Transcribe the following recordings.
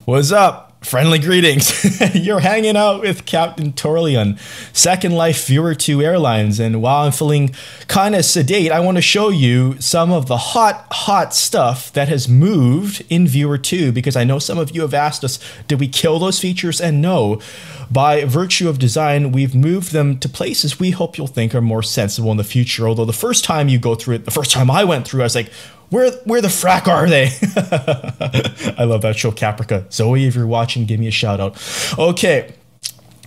What's up? Friendly greetings. You're hanging out with Captain Torleon, Second Life Viewer 2 Airlines, and while I'm feeling kind of sedate, I want to show you some of the hot stuff that has moved in Viewer 2, because I know some of you have asked us, did we kill those features? And no, by virtue of design, we've moved them to places we hope you'll think are more sensible in the future, although the first time you go through it, the first time I went through, I was like, where the frack are they? I love that show, Caprica. Zoe, if you're watching, give me a shout out. Okay,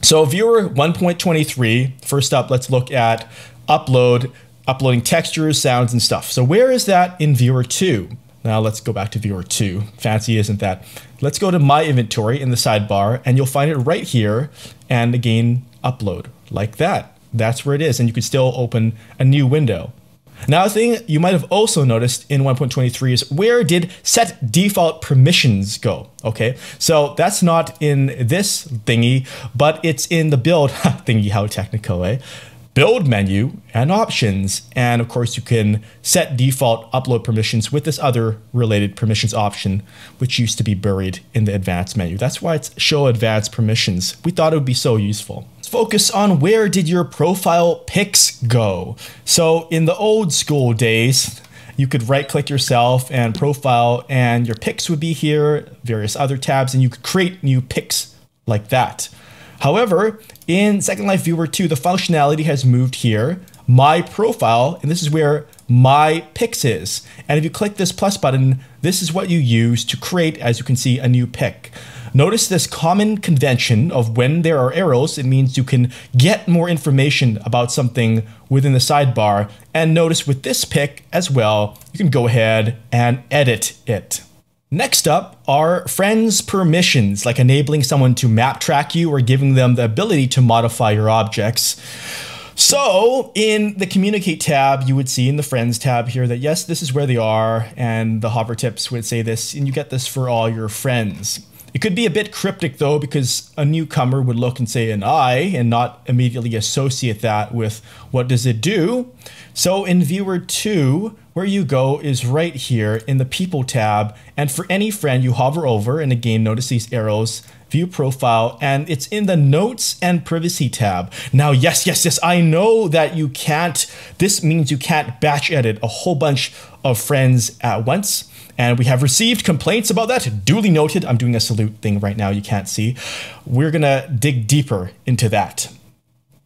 so viewer 1.23. First up, let's look at uploading textures, sounds, and stuff. So where is that in viewer 2? Now let's go back to viewer 2. Fancy, isn't that? Let's go to my inventory in the sidebar, and you'll find it right here. And again, upload like that. That's where it is, and you can still open a new window. Now, a thing you might have also noticed in 1.23 is where did set default permissions go? Okay, so that's not in this thingy, but it's in the build thingy, how technical, eh? Build menu and options. And of course, you can set default upload permissions with this other related permissions option, which used to be buried in the advanced menu. That's why it's show advanced permissions. We thought it would be so useful. Let's focus on where did your profile pics go? So in the old school days, you could right click yourself and profile, and your pics would be here, various other tabs, and you could create new pics like that. However, in Second Life Viewer 2, the functionality has moved here, my profile, and this is where my pics is. And if you click this plus button, this is what you use to create, as you can see, a new pic. Notice this common convention of when there are arrows, it means you can get more information about something within the sidebar. And notice with this pic as well, you can go ahead and edit it. Next up are friends permissions, like enabling someone to map track you or giving them the ability to modify your objects. So in the communicate tab, you would see in the friends tab here that yes, this is where they are, and the hover tips would say this, and you get this for all your friends. It could be a bit cryptic though, because a newcomer would look and say an I and not immediately associate that with what does it do. So in viewer 2, where you go is right here in the people tab, and for any friend you hover over, and again notice these arrows, view profile, and it's in the notes and privacy tab. Now yes, I know that you can't, this means you can't batch edit a whole bunch of friends at once, and we have received complaints about that. Duly noted. I'm doing a salute thing right now, you can't see. We're gonna dig deeper into that.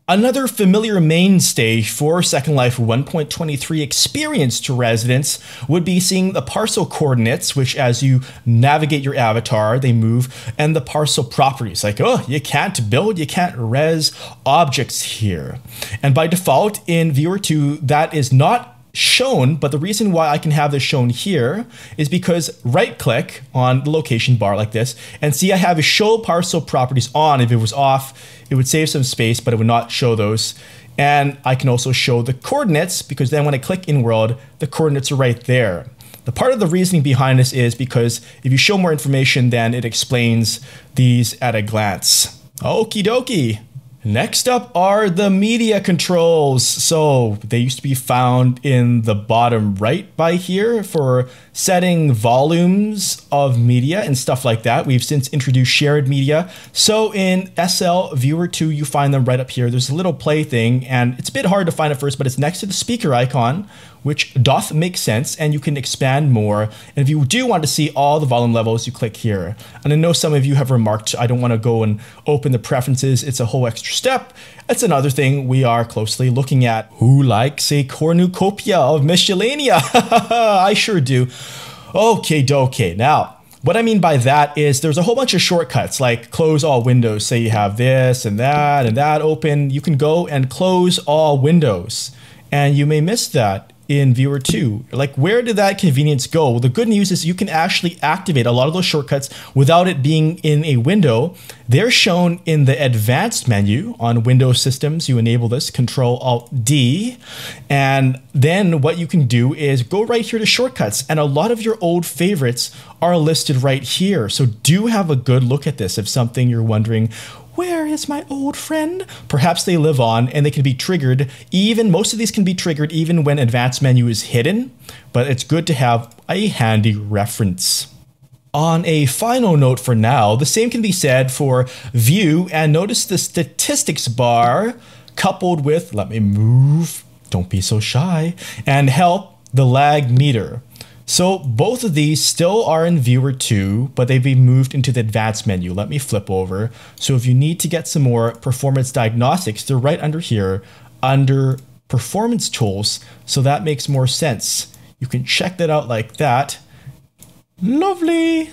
Another familiar mainstay for Second Life 1.23 experience to residents would be seeing the parcel coordinates, which as you navigate your avatar, they move, and the parcel properties, like, oh, you can't build, you can't res objects here. And by default in Viewer 2, that is not shown, but the reason why I can have this shown here is because right click on the location bar like this, and see I have a show parcel properties on. If it was off, it would save some space, but it would not show those. And I can also show the coordinates, because then when I click in world, the coordinates are right there. The part of the reasoning behind this is because if you show more information, then it explains these at a glance. Okie dokie. Next up are the media controls. So they used to be found in the bottom right by here for setting volumes of media and stuff like that. We've since introduced shared media. So in SL Viewer 2, you find them right up here. There's a little play thing, and it's a bit hard to find at first, but it's next to the speaker icon, which doth make sense, and you can expand more. And if you do want to see all the volume levels, you click here. And I know some of you have remarked, I don't want to go and open the preferences. It's a whole extra step. That's another thing we are closely looking at. Who likes a cornucopia of miscellanea? I sure do. Okay, dokie. Now, what I mean by that is there's a whole bunch of shortcuts, like close all windows. Say you have this and that open. You can go and close all windows, and you may miss that in Viewer 2. Like, where did that convenience go? Well, the good news is you can actually activate a lot of those shortcuts without it being in a window. They're shown in the advanced menu on Windows systems. You enable this, Control-Alt-D, and then what you can do is go right here to shortcuts, and a lot of your old favorites are listed right here. So do have a good look at this if something you're wondering, where is my old friend? Perhaps they live on and they can be triggered. Most of these can be triggered even when advanced menu is hidden, but it's good to have a handy reference. On a final note for now, the same can be said for view, and notice the statistics bar coupled with, let me move, don't be so shy, and help the lag meter. So both of these still are in viewer 2, but they've been moved into the advanced menu. Let me flip over. So if you need to get some more performance diagnostics, they're right under here under performance tools. So that makes more sense. You can check that out like that. Lovely.